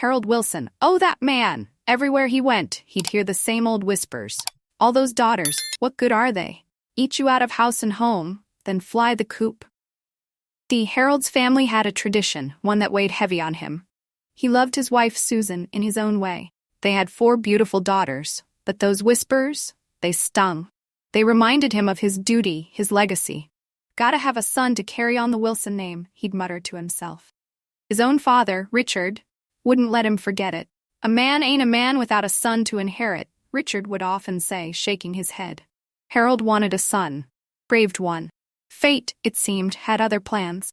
Harold Wilson, oh, that man! Everywhere he went, he'd hear the same old whispers. All those daughters, what good are they? Eat you out of house and home, then fly the coop. Harold's family had a tradition, one that weighed heavy on him. He loved his wife Susan in his own way. They had 4 beautiful daughters, but those whispers, they stung. They reminded him of his duty, his legacy. Gotta have a son to carry on the Wilson name, he'd mutter to himself. His own father, Richard, wouldn't let him forget it. A man ain't a man without a son to inherit, Richard would often say, shaking his head. Harold wanted a son. Braved one. Fate, it seemed, had other plans.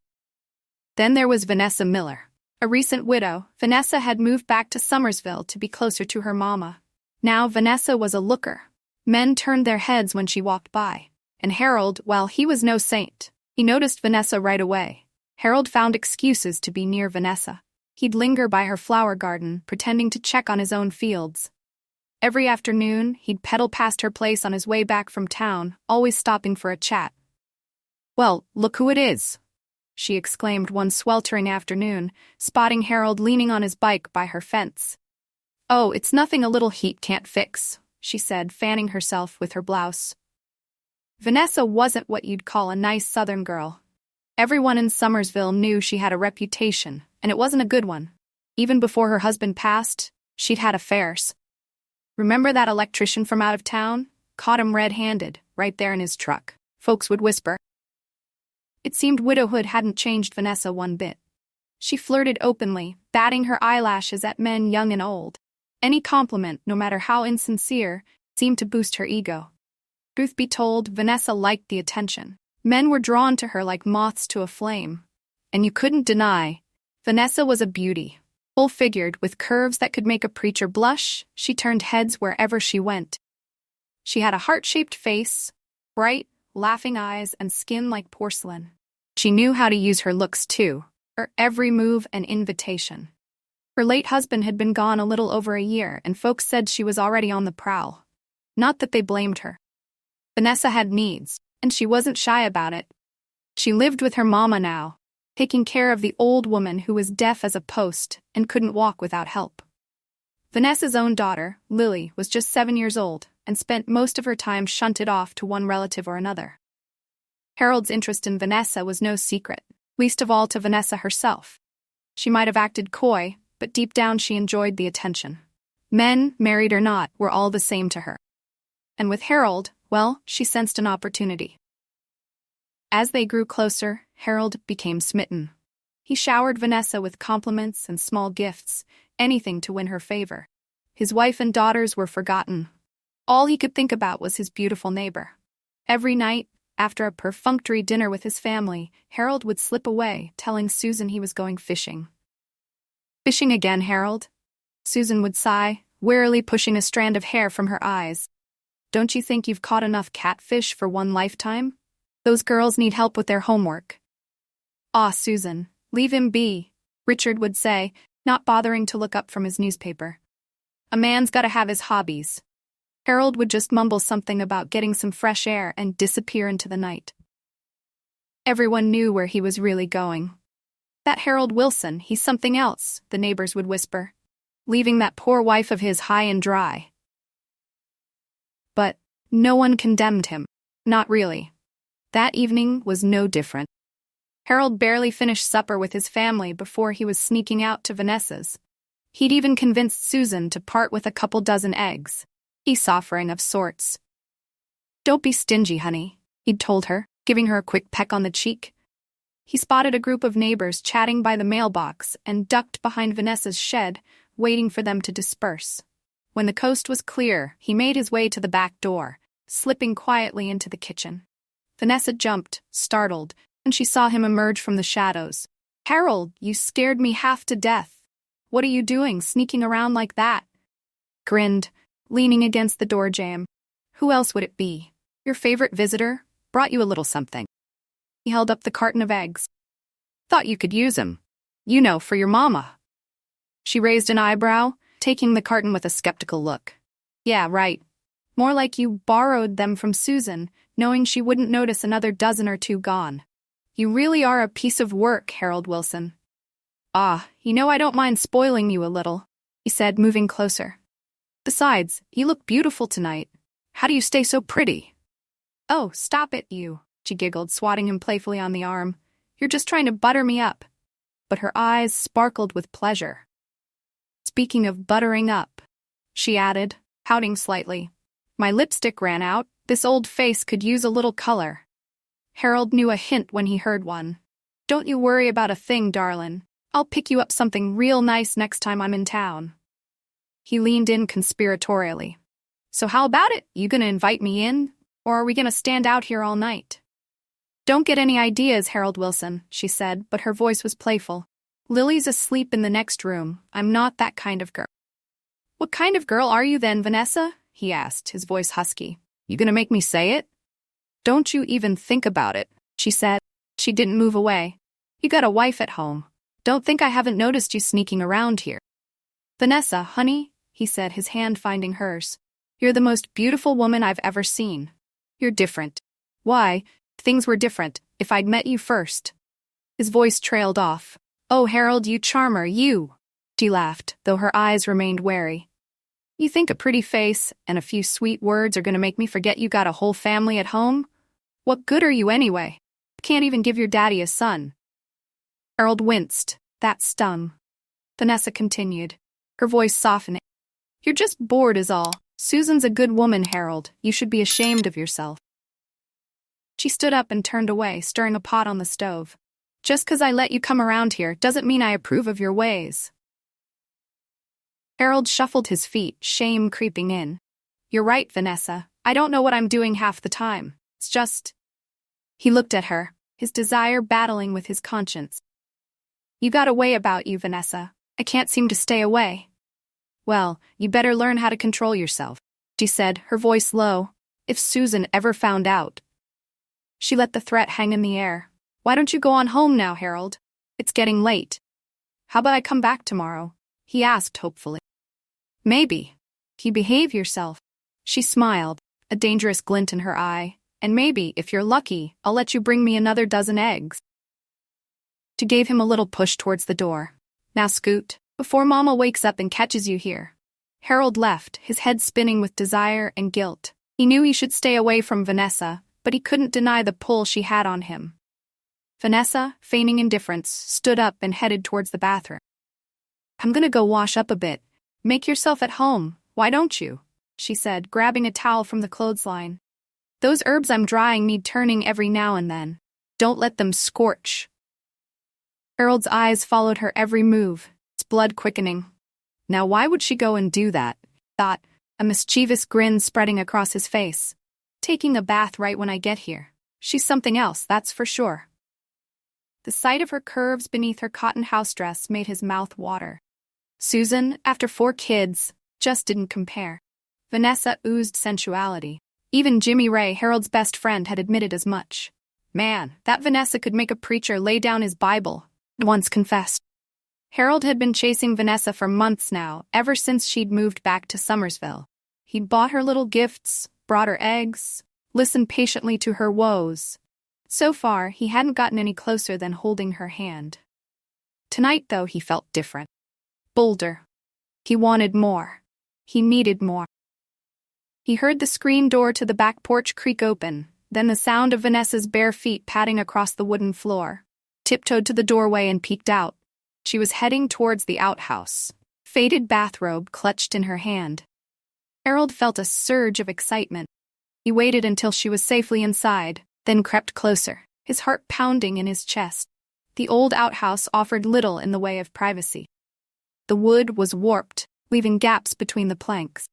Then there was Vanessa Miller. A recent widow, Vanessa had moved back to Summersville to be closer to her mama. Now Vanessa was a looker. Men turned their heads when she walked by. And Harold, well, he was no saint. He noticed Vanessa right away. Harold found excuses to be near Vanessa. He'd linger by her flower garden, pretending to check on his own fields. Every afternoon, he'd pedal past her place on his way back from town, always stopping for a chat. "Well, look who it is," she exclaimed one sweltering afternoon, spotting Harold leaning on his bike by her fence. "Oh, it's nothing a little heat can't fix," she said, fanning herself with her blouse. Vanessa wasn't what you'd call a nice Southern girl. Everyone in Summersville knew she had a reputation, and it wasn't a good one. Even before her husband passed, she'd had affairs. "Remember that electrician from out of town? Caught him red-handed, right there in his truck," folks would whisper. It seemed widowhood hadn't changed Vanessa one bit. She flirted openly, batting her eyelashes at men young and old. Any compliment, no matter how insincere, seemed to boost her ego. Truth be told, Vanessa liked the attention. Men were drawn to her like moths to a flame. And you couldn't deny, Vanessa was a beauty. Full-figured, with curves that could make a preacher blush, she turned heads wherever she went. She had a heart-shaped face, bright, laughing eyes, and skin like porcelain. She knew how to use her looks, too, her every move an invitation. Her late husband had been gone a little over a year, and folks said she was already on the prowl. Not that they blamed her. Vanessa had needs, and she wasn't shy about it. She lived with her mama now, taking care of the old woman who was deaf as a post and couldn't walk without help. Vanessa's own daughter, Lily, was just 7 years old and spent most of her time shunted off to one relative or another. Harold's interest in Vanessa was no secret, least of all to Vanessa herself. She might have acted coy, but deep down she enjoyed the attention. Men, married or not, were all the same to her. And with Harold, well, she sensed an opportunity. As they grew closer, Harold became smitten. He showered Vanessa with compliments and small gifts, anything to win her favor. His wife and daughters were forgotten. All he could think about was his beautiful neighbor. Every night, after a perfunctory dinner with his family, Harold would slip away, telling Susan he was going fishing. "Fishing again, Harold?" Susan would sigh, wearily pushing a strand of hair from her eyes. "Don't you think you've caught enough catfish for one lifetime? Those girls need help with their homework." "Aw, Susan, leave him be," Richard would say, not bothering to look up from his newspaper. "A man's gotta have his hobbies." Harold would just mumble something about getting some fresh air and disappear into the night. Everyone knew where he was really going. "That Harold Wilson, he's something else," the neighbors would whisper, "leaving that poor wife of his high and dry." But no one condemned him. Not really. That evening was no different. Harold barely finished supper with his family before he was sneaking out to Vanessa's. He'd even convinced Susan to part with a couple dozen eggs. Peace offering of sorts. "Don't be stingy, honey," he'd told her, giving her a quick peck on the cheek. He spotted a group of neighbors chatting by the mailbox and ducked behind Vanessa's shed, waiting for them to disperse. When the coast was clear, he made his way to the back door, slipping quietly into the kitchen. Vanessa jumped, startled, and she saw him emerge from the shadows. "Harold, you scared me half to death. What are you doing, sneaking around like that?" Grinned, leaning against the door jamb. "Who else would it be? Your favorite visitor? Brought you a little something." He held up the carton of eggs. "Thought you could use 'em. You know, for your mama." She raised an eyebrow, taking the carton with a skeptical look. "Yeah, right. More like you borrowed them from Susan, knowing she wouldn't notice another dozen or two gone. You really are a piece of work, Harold Wilson." You know I don't mind spoiling you a little, he said, moving closer. Besides, you look beautiful tonight. How do you stay so pretty? Oh, stop it, you, she giggled, swatting him playfully on the arm. You're just trying to butter me up. But her eyes sparkled with pleasure. Speaking of buttering up, she added, pouting slightly. My lipstick ran out. This old face could use a little color. Harold knew a hint when he heard one. Don't you worry about a thing, darlin'. I'll pick you up something real nice next time I'm in town. He leaned in conspiratorially. So how about it? You gonna invite me in? Or are we gonna stand out here all night? Don't get any ideas, Harold Wilson, she said, but her voice was playful. Lily's asleep in the next room. I'm not that kind of girl. What kind of girl are you then, Vanessa? He asked, his voice husky. You gonna make me say it? Don't you even think about it, she said. She didn't move away. You got a wife at home. Don't think I haven't noticed you sneaking around here. Vanessa, honey, he said, his hand finding hers. You're the most beautiful woman I've ever seen. You're different. Why? Things were different if I'd met you first. His voice trailed off. Oh, Harold, you charmer, you. She laughed, though her eyes remained wary. You think a pretty face and a few sweet words are going to make me forget you got a whole family at home? What good are you anyway? Can't even give your daddy a son. Harold winced. That stung. Vanessa continued, her voice softening. You're just bored is all. Susan's a good woman, Harold. You should be ashamed of yourself. She stood up and turned away, stirring a pot on the stove. Just 'cause I let you come around here doesn't mean I approve of your ways. Harold shuffled his feet, shame creeping in. You're right, Vanessa. I don't know what I'm doing half the time. It's just... He looked at her, his desire battling with his conscience. You got a way about you, Vanessa. I can't seem to stay away. Well, you better learn how to control yourself, she said, her voice low. If Susan ever found out. She let the threat hang in the air. Why don't you go on home now, Harold? It's getting late. How about I come back tomorrow? He asked hopefully. Maybe. You behave yourself. She smiled, a dangerous glint in her eye. And maybe, if you're lucky, I'll let you bring me another dozen eggs. She gave him a little push towards the door. Now scoot, before Mama wakes up and catches you here. Harold left, his head spinning with desire and guilt. He knew he should stay away from Vanessa, but he couldn't deny the pull she had on him. Vanessa, feigning indifference, stood up and headed towards the bathroom. I'm gonna go wash up a bit. Make yourself at home, why don't you? She said, grabbing a towel from the clothesline. Those herbs I'm drying need turning every now and then. Don't let them scorch. Harold's eyes followed her every move, his blood quickening. Now why would she go and do that? Thought, a mischievous grin spreading across his face. Taking a bath right when I get here. She's something else, that's for sure. The sight of her curves beneath her cotton house dress made his mouth water. Susan, after 4 kids, just didn't compare. Vanessa oozed sensuality. Even Jimmy Ray, Harold's best friend, had admitted as much. Man, that Vanessa could make a preacher lay down his Bible, once confessed. Harold had been chasing Vanessa for months now, ever since she'd moved back to Somersville. He'd bought her little gifts, brought her eggs, listened patiently to her woes. So far, he hadn't gotten any closer than holding her hand. Tonight, though, he felt different. Bolder. He wanted more. He needed more. He heard the screen door to the back porch creak open, then the sound of Vanessa's bare feet padding across the wooden floor. Tiptoed to the doorway and peeked out. She was heading towards the outhouse, faded bathrobe clutched in her hand. Harold felt a surge of excitement. He waited until she was safely inside, then crept closer, his heart pounding in his chest. The old outhouse offered little in the way of privacy. The wood was warped, leaving gaps between the planks.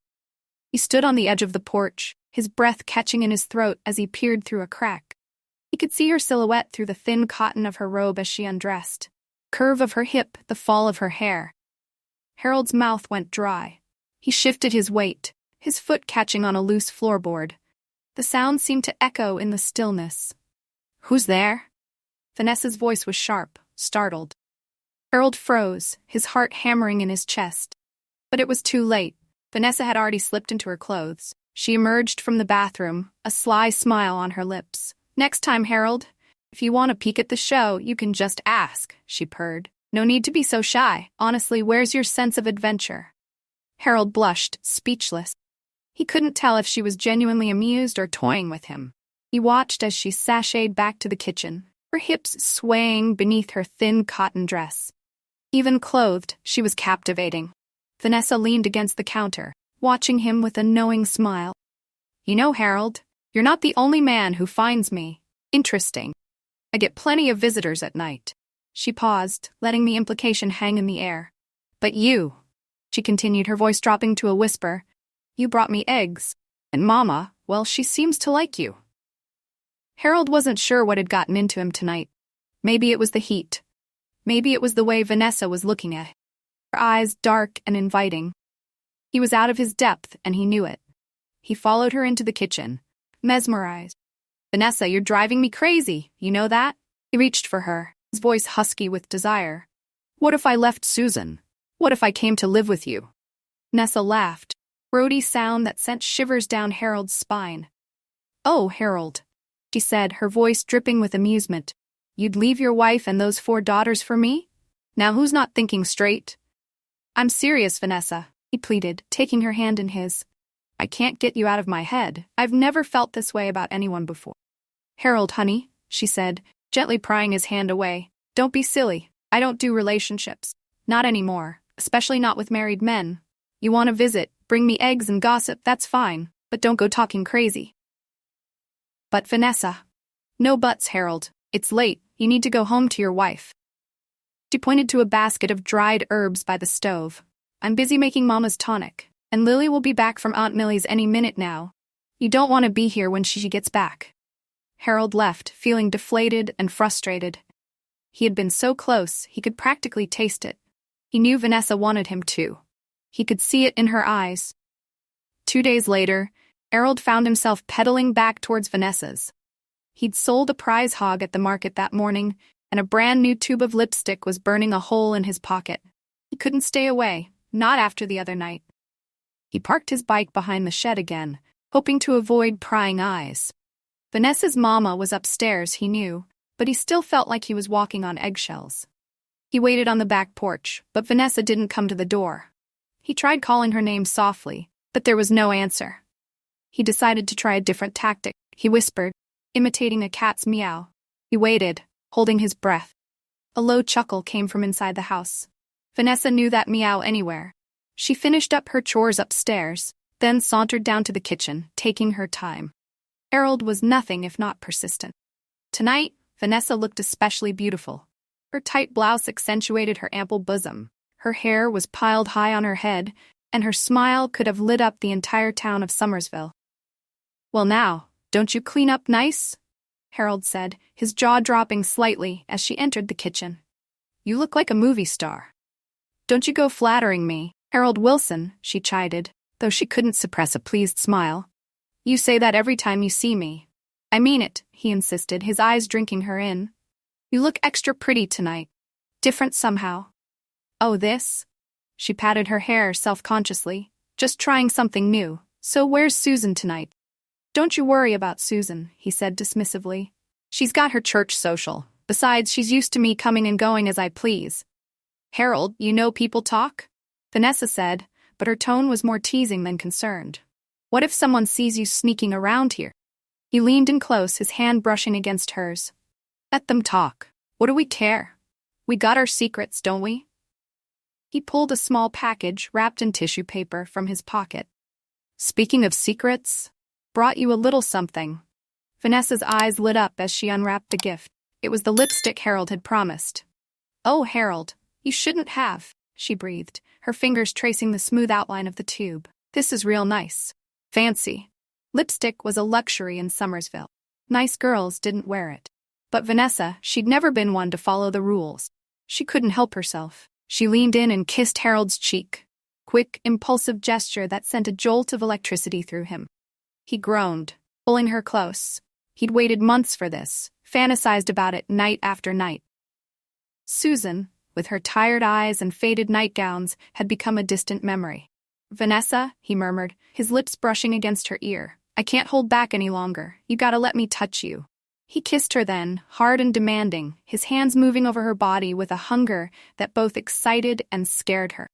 He stood on the edge of the porch, his breath catching in his throat as he peered through a crack. He could see her silhouette through the thin cotton of her robe as she undressed. Curve of her hip, the fall of her hair. Harold's mouth went dry. He shifted his weight, his foot catching on a loose floorboard. The sound seemed to echo in the stillness. Who's there? Vanessa's voice was sharp, startled. Harold froze, his heart hammering in his chest. But it was too late. Vanessa had already slipped into her clothes. She emerged from the bathroom, a sly smile on her lips. Next time, Harold, if you want a peek at the show, you can just ask, she purred. No need to be so shy. Honestly, where's your sense of adventure? Harold blushed, speechless. He couldn't tell if she was genuinely amused or toying with him. He watched as she sashayed back to the kitchen, her hips swaying beneath her thin cotton dress. Even clothed, she was captivating. Vanessa leaned against the counter, watching him with a knowing smile. You know, Harold, you're not the only man who finds me interesting. I get plenty of visitors at night. She paused, letting the implication hang in the air. But you, she continued, her voice dropping to a whisper, you brought me eggs. And Mama, well, she seems to like you. Harold wasn't sure what had gotten into him tonight. Maybe it was the heat. Maybe it was the way Vanessa was looking at him. Her eyes dark and inviting. He was out of his depth, and he knew it. He followed her into the kitchen, mesmerized. Vanessa, you're driving me crazy, you know that? He reached for her, his voice husky with desire. What if I left Susan? What if I came to live with you? Vanessa laughed, a throaty sound that sent shivers down Harold's spine. Oh, Harold, she said, her voice dripping with amusement. You'd leave your wife and those 4 daughters for me? Now who's not thinking straight? I'm serious, Vanessa, he pleaded, taking her hand in his. I can't get you out of my head. I've never felt this way about anyone before. Harold, honey, she said, gently prying his hand away. Don't be silly. I don't do relationships. Not anymore, especially not with married men. You want to visit, bring me eggs and gossip, that's fine, but don't go talking crazy. But Vanessa. No buts, Harold. It's late. You need to go home to your wife. She pointed to a basket of dried herbs by the stove. I'm busy making Mama's tonic, and Lily will be back from Aunt Millie's any minute now. You don't want to be here when she gets back. Harold left, feeling deflated and frustrated. He had been so close, he could practically taste it. He knew Vanessa wanted him too. He could see it in her eyes. 2 days later, Harold found himself pedaling back towards Vanessa's. He'd sold a prize hog at the market that morning, and a brand new tube of lipstick was burning a hole in his pocket. He couldn't stay away, not after the other night. He parked his bike behind the shed again, hoping to avoid prying eyes. Vanessa's mama was upstairs, he knew, but he still felt like he was walking on eggshells. He waited on the back porch, but Vanessa didn't come to the door. He tried calling her name softly, but there was no answer. He decided to try a different tactic. He whispered, imitating a cat's meow. He waited, holding his breath. A low chuckle came from inside the house. Vanessa knew that meow anywhere. She finished up her chores upstairs, then sauntered down to the kitchen, taking her time. Harold was nothing if not persistent. Tonight, Vanessa looked especially beautiful. Her tight blouse accentuated her ample bosom. Her hair was piled high on her head, and her smile could have lit up the entire town of Somersville. Well now, don't you clean up nice? Harold said, his jaw dropping slightly as she entered the kitchen. You look like a movie star. Don't you go flattering me, Harold Wilson, she chided, though she couldn't suppress a pleased smile. You say that every time you see me. I mean it, he insisted, his eyes drinking her in. You look extra pretty tonight. Different somehow. Oh, this? She patted her hair self-consciously, just trying something new. So where's Susan tonight? Don't you worry about Susan, he said dismissively. She's got her church social. Besides, she's used to me coming and going as I please. Harold, you know people talk? Vanessa said, but her tone was more teasing than concerned. What if someone sees you sneaking around here? He leaned in close, his hand brushing against hers. Let them talk. What do we care? We got our secrets, don't we? He pulled a small package wrapped in tissue paper from his pocket. Speaking of secrets, brought you a little something. Vanessa's eyes lit up as she unwrapped the gift. It was the lipstick Harold had promised. Oh, Harold, you shouldn't have, she breathed, her fingers tracing the smooth outline of the tube. This is real nice. Fancy. Lipstick was a luxury in Somersville. Nice girls didn't wear it. But Vanessa, she'd never been one to follow the rules. She couldn't help herself. She leaned in and kissed Harold's cheek. Quick, impulsive gesture that sent a jolt of electricity through him. He groaned, pulling her close. He'd waited months for this, fantasized about it night after night. Susan, with her tired eyes and faded nightgowns, had become a distant memory. Vanessa, he murmured, his lips brushing against her ear. I can't hold back any longer. You gotta let me touch you. He kissed her then, hard and demanding, his hands moving over her body with a hunger that both excited and scared her.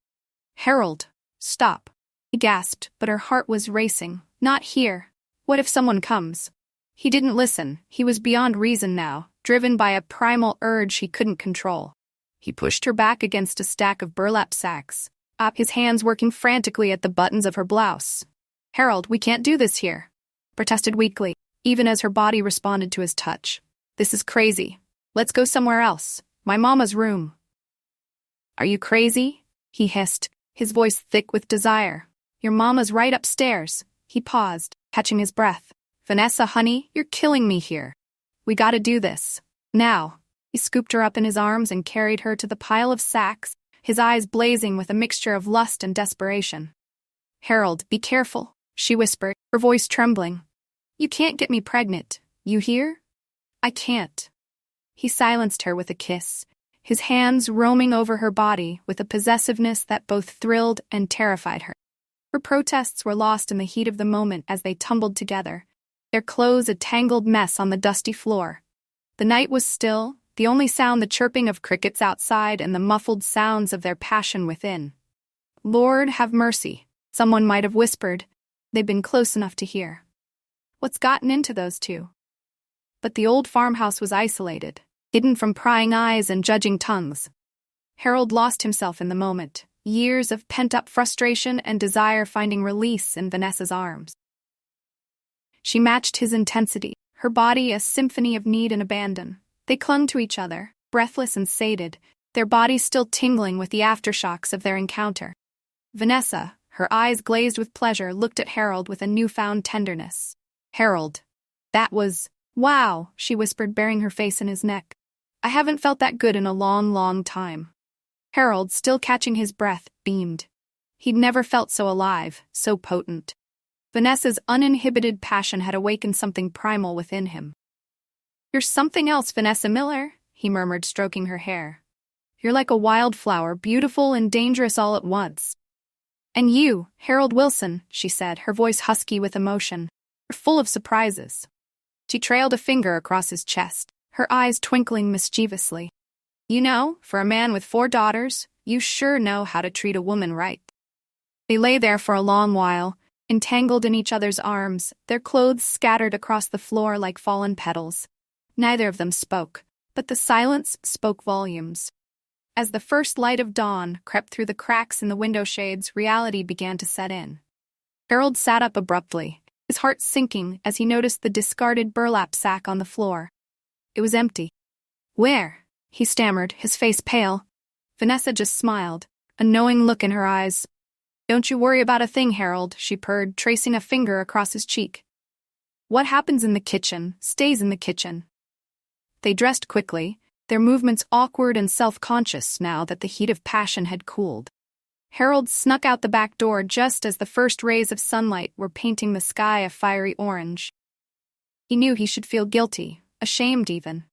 "Harold, stop," he gasped, but her heart was racing. "Not here. What if someone comes?" He didn't listen. He was beyond reason now, driven by a primal urge he couldn't control. He pushed her back against a stack of burlap sacks, his hands working frantically at the buttons of her blouse. "Harold, we can't do this here," protested weakly, even as her body responded to his touch. "This is crazy. Let's go somewhere else. My mama's room." "Are you crazy?" he hissed, his voice thick with desire. "Your mama's right upstairs." He paused, catching his breath. "Vanessa, honey, you're killing me here. We gotta do this. Now." He scooped her up in his arms and carried her to the pile of sacks, his eyes blazing with a mixture of lust and desperation. "Harold, be careful," she whispered, her voice trembling. "You can't get me pregnant, you hear?" "I can't." He silenced her with a kiss, his hands roaming over her body with a possessiveness that both thrilled and terrified her. Her protests were lost in the heat of the moment as they tumbled together, their clothes a tangled mess on the dusty floor. The night was still, the only sound the chirping of crickets outside and the muffled sounds of their passion within. "Lord have mercy," someone might have whispered. They'd been close enough to hear. What's gotten into those two? But the old farmhouse was isolated, hidden from prying eyes and judging tongues. Harold lost himself in the moment, years of pent-up frustration and desire finding release in Vanessa's arms. She matched his intensity, her body a symphony of need and abandon. They clung to each other, breathless and sated, their bodies still tingling with the aftershocks of their encounter. Vanessa, her eyes glazed with pleasure, looked at Harold with a newfound tenderness. "Harold, that was... wow," she whispered, burying her face in his neck. "I haven't felt that good in a long, long time." Harold, still catching his breath, beamed. He'd never felt so alive, so potent. Vanessa's uninhibited passion had awakened something primal within him. "You're something else, Vanessa Miller," he murmured, stroking her hair. "You're like a wildflower, beautiful and dangerous all at once." "And you, Harold Wilson," she said, her voice husky with emotion. "You're full of surprises." She trailed a finger across his chest, her eyes twinkling mischievously. "You know, for a man with 4 daughters, you sure know how to treat a woman right." They lay there for a long while, entangled in each other's arms, their clothes scattered across the floor like fallen petals. Neither of them spoke, but the silence spoke volumes. As the first light of dawn crept through the cracks in the window shades, reality began to set in. Harold sat up abruptly, his heart sinking as he noticed the discarded burlap sack on the floor. It was empty. "Where?" he stammered, his face pale. Vanessa just smiled, a knowing look in her eyes. "Don't you worry about a thing, Harold," she purred, tracing a finger across his cheek. "What happens in the kitchen stays in the kitchen." They dressed quickly, their movements awkward and self-conscious now that the heat of passion had cooled. Harold snuck out the back door just as the first rays of sunlight were painting the sky a fiery orange. He knew he should feel guilty, ashamed even.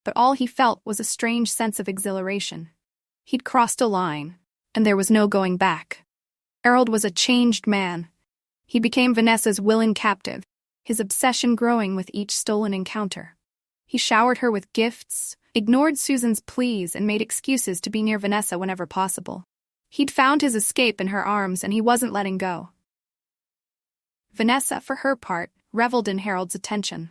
But all he felt was a strange sense of exhilaration. He'd crossed a line, and there was no going back. Harold was a changed man. He became Vanessa's willing captive, his obsession growing with each stolen encounter. He showered her with gifts, ignored Susan's pleas, and made excuses to be near Vanessa whenever possible. He'd found his escape in her arms, and he wasn't letting go. Vanessa, for her part, reveled in Harold's attention.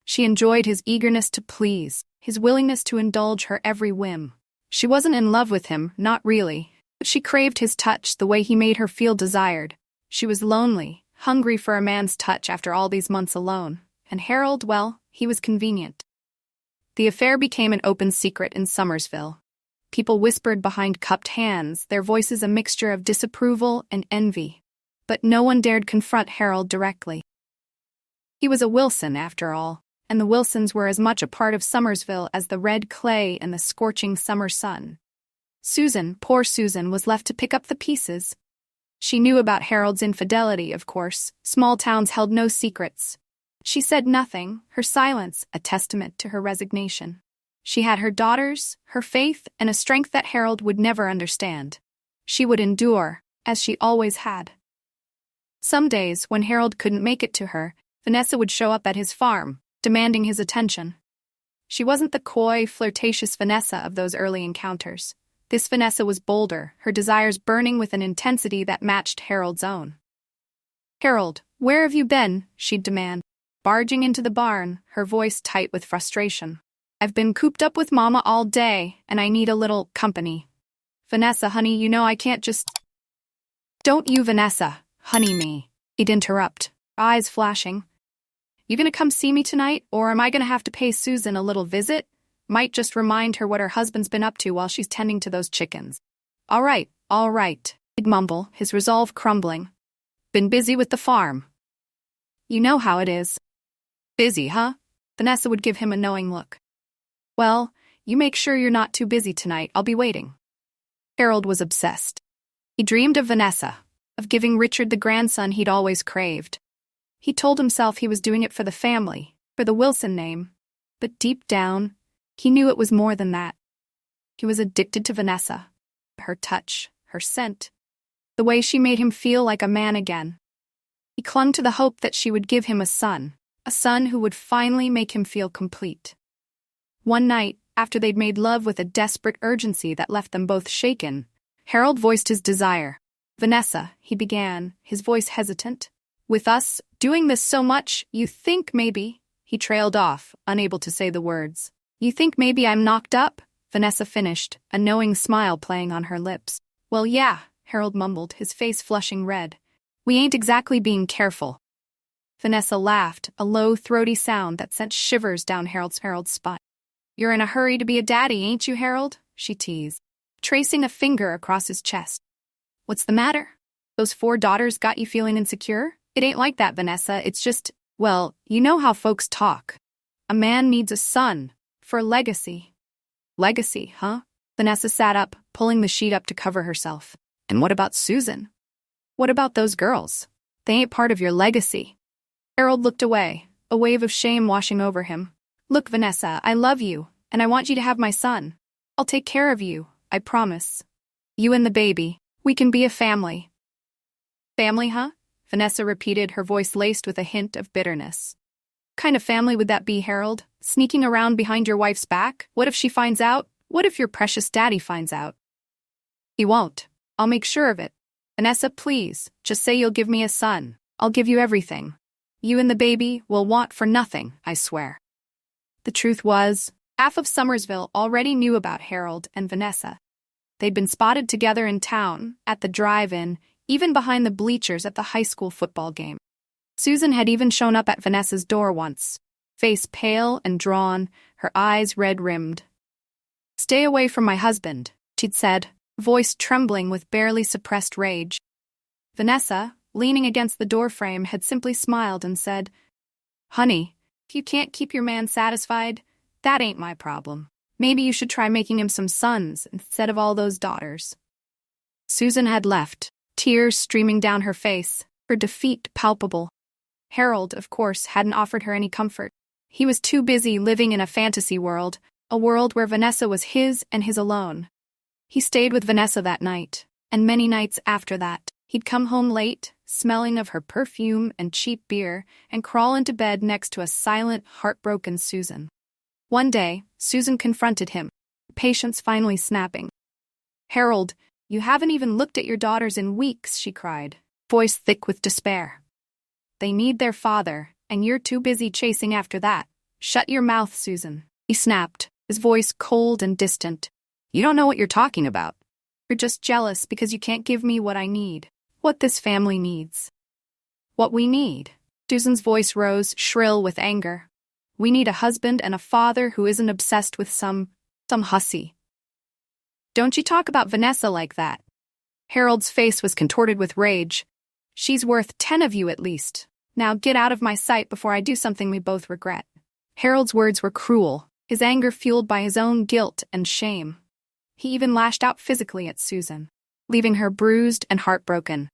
She enjoyed his eagerness to please, his willingness to indulge her every whim. She wasn't in love with him, not really, but she craved his touch the way he made her feel desired. She was lonely, hungry for a man's touch after all these months alone, and Harold, well, he was convenient. The affair became an open secret in Summersville. People whispered behind cupped hands, their voices a mixture of disapproval and envy. But no one dared confront Harold directly. He was a Wilson, after all, and the Wilsons were as much a part of Summersville as the red clay and the scorching summer sun. Susan, poor Susan, was left to pick up the pieces. She knew about Harold's infidelity, of course. Small towns held no secrets. She said nothing, her silence a testament to her resignation. She had her daughters, her faith, and a strength that Harold would never understand. She would endure, as she always had. Some days, when Harold couldn't make it to her, Vanessa would show up at his farm, demanding his attention. She wasn't the coy, flirtatious Vanessa of those early encounters. This Vanessa was bolder, her desires burning with an intensity that matched Harold's own. "Harold, where have you been?" she'd demand, barging into the barn, her voice tight with frustration. "I've been cooped up with Mama all day, and I need a little company." "Vanessa, honey, you know I can't just—" "Don't you, Vanessa, honey me," he'd interrupt, eyes flashing. "You gonna come see me tonight, or am I gonna have to pay Susan a little visit? Might just remind her what her husband's been up to while she's tending to those chickens." All right, he'd mumble, his resolve crumbling. "Been busy with the farm." "You know how it is." "Busy, huh?" Vanessa would give him a knowing look. "Well, you make sure you're not too busy tonight, I'll be waiting." Harold was obsessed. He dreamed of Vanessa, of giving Richard the grandson he'd always craved. He told himself he was doing it for the family, for the Wilson name, but deep down, he knew it was more than that. He was addicted to Vanessa, her touch, her scent, the way she made him feel like a man again. He clung to the hope that she would give him a son who would finally make him feel complete. One night, after they'd made love with a desperate urgency that left them both shaken, Harold voiced his desire. "Vanessa," he began, his voice hesitant. "With us doing this so much, you think maybe—" He trailed off, unable to say the words. "You think maybe I'm knocked up?" Vanessa finished, a knowing smile playing on her lips. "Well, yeah," Harold mumbled, his face flushing red. "We ain't exactly being careful." Vanessa laughed, a low, throaty sound that sent shivers down Harold's spine. "You're in a hurry to be a daddy, ain't you, Harold?" she teased, tracing a finger across his chest. "What's the matter? Those 4 daughters got you feeling insecure? It ain't like that, Vanessa, it's just, well, you know how folks talk. A man needs a son, for legacy." "Legacy, huh?" Vanessa sat up, pulling the sheet up to cover herself. "And what about Susan? What about those girls? They ain't part of your legacy." Harold looked away, a wave of shame washing over him. "Look, Vanessa, I love you, and I want you to have my son. I'll take care of you, I promise. You and the baby, we can be a family." "Family, huh?" Vanessa repeated, her voice laced with a hint of bitterness. "What kind of family would that be, Harold? Sneaking around behind your wife's back? What if she finds out? What if your precious daddy finds out?" "He won't. I'll make sure of it. Vanessa, please, just say you'll give me a son. I'll give you everything. You and the baby will want for nothing, I swear." The truth was, half of Summersville already knew about Harold and Vanessa. They'd been spotted together in town, at the drive-in, even behind the bleachers at the high school football game. Susan had even shown up at Vanessa's door once, face pale and drawn, her eyes red-rimmed. "Stay away from my husband," she'd said, voice trembling with barely suppressed rage. Vanessa, leaning against the doorframe, had simply smiled and said, "Honey, if you can't keep your man satisfied, that ain't my problem. Maybe you should try making him some sons instead of all those daughters." Susan had left, tears streaming down her face, her defeat palpable. Harold, of course, hadn't offered her any comfort. He was too busy living in a fantasy world, a world where Vanessa was his and his alone. He stayed with Vanessa that night, and many nights after that. He'd come home late, smelling of her perfume and cheap beer, and crawl into bed next to a silent, heartbroken Susan. One day, Susan confronted him, patience finally snapping. "Harold, you haven't even looked at your daughters in weeks," she cried, voice thick with despair. "They need their father, and you're too busy chasing after that. Shut your mouth, Susan," he snapped, his voice cold and distant. "You don't know what you're talking about. You're just jealous because you can't give me what I need, what this family needs." "What we need?" Susan's voice rose, shrill with anger. "We need a husband and a father who isn't obsessed with some hussy." "Don't you talk about Vanessa like that." Harold's face was contorted with rage. "She's worth 10 of you at least. Now get out of my sight before I do something we both regret." Harold's words were cruel, his anger fueled by his own guilt and shame. He even lashed out physically at Susan, leaving her bruised and heartbroken.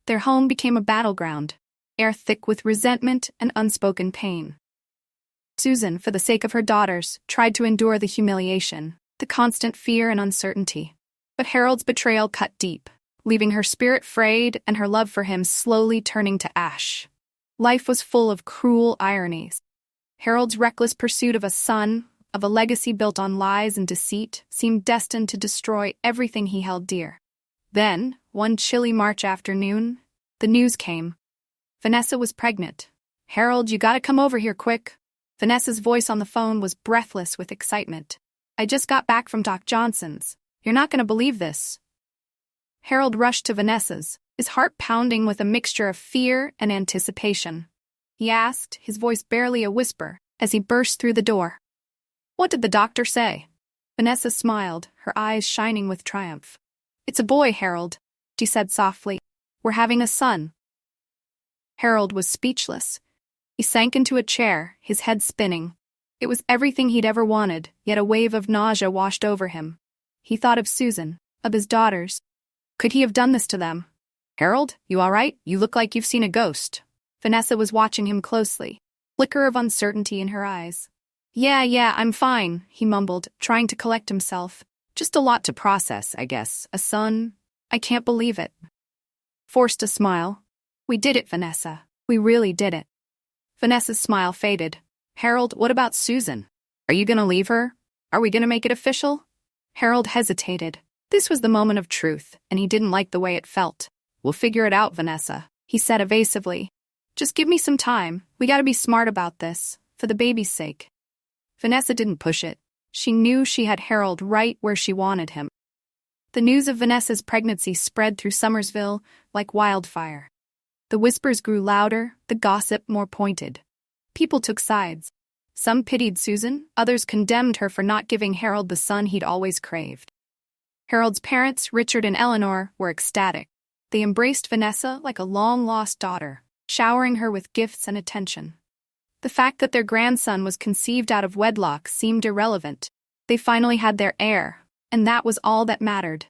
Their home became a battleground, air thick with resentment and unspoken pain. Susan, for the sake of her daughters, tried to endure the humiliation, the constant fear and uncertainty. But Harold's betrayal cut deep, leaving her spirit frayed and her love for him slowly turning to ash. Life was full of cruel ironies. Harold's reckless pursuit of a son, of a legacy built on lies and deceit, seemed destined to destroy everything he held dear. Then, one chilly March afternoon, the news came. Vanessa was pregnant. "Harold, you gotta come over here quick." Vanessa's voice on the phone was breathless with excitement. "I just got back from Doc Johnson's. You're not gonna believe this." Harold rushed to Vanessa's, his heart pounding with a mixture of fear and anticipation. He asked, his voice barely a whisper, as he burst through the door. "What did the doctor say?" Vanessa smiled, her eyes shining with triumph. "It's a boy, Harold," she said softly. "We're having a son." Harold was speechless. He sank into a chair, his head spinning. It was everything he'd ever wanted, yet a wave of nausea washed over him. He thought of Susan, of his daughters. Could he have done this to them? "Harold, you all right? You look like you've seen a ghost." Vanessa was watching him closely, flicker of uncertainty in her eyes. Yeah, I'm fine," he mumbled, trying to collect himself. "Just a lot to process, I guess. A son. I can't believe it." Forced a smile. "We did it, Vanessa. We really did it." Vanessa's smile faded. "Harold, what about Susan? Are you gonna leave her? Are we gonna make it official?" Harold hesitated. This was the moment of truth, and he didn't like the way it felt. "We'll figure it out, Vanessa," he said evasively. "Just give me some time. We gotta be smart about this, for the baby's sake." Vanessa didn't push it. She knew she had Harold right where she wanted him. The news of Vanessa's pregnancy spread through Summersville like wildfire. The whispers grew louder, the gossip more pointed. People took sides. Some pitied Susan, others condemned her for not giving Harold the son he'd always craved. Harold's parents, Richard and Eleanor, were ecstatic. They embraced Vanessa like a long-lost daughter, showering her with gifts and attention. The fact that their grandson was conceived out of wedlock seemed irrelevant. They finally had their heir, and that was all that mattered.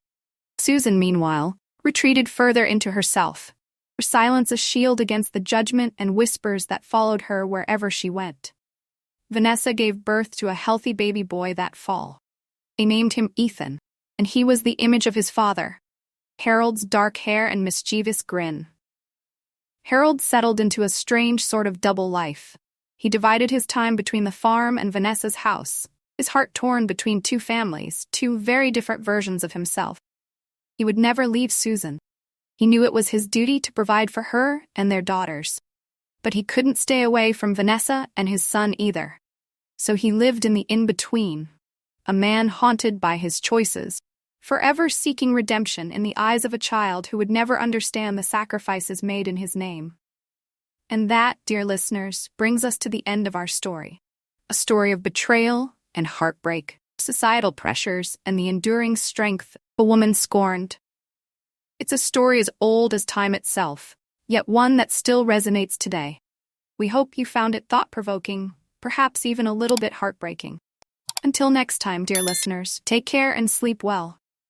Susan, meanwhile, retreated further into herself, her silence a shield against the judgment and whispers that followed her wherever she went. Vanessa gave birth to a healthy baby boy that fall. They named him Ethan, and he was the image of his father, Harold's dark hair and mischievous grin. Harold settled into a strange sort of double life. He divided his time between the farm and Vanessa's house, his heart torn between two families, two very different versions of himself. He would never leave Susan. He knew it was his duty to provide for her and their daughters. But he couldn't stay away from Vanessa and his son either. So he lived in the in-between, a man haunted by his choices, forever seeking redemption in the eyes of a child who would never understand the sacrifices made in his name. And that, dear listeners, brings us to the end of our story. A story of betrayal and heartbreak, societal pressures, and the enduring strength of a woman scorned. It's a story as old as time itself, yet one that still resonates today. We hope you found it thought-provoking, perhaps even a little bit heartbreaking. Until next time, dear listeners, take care and sleep well.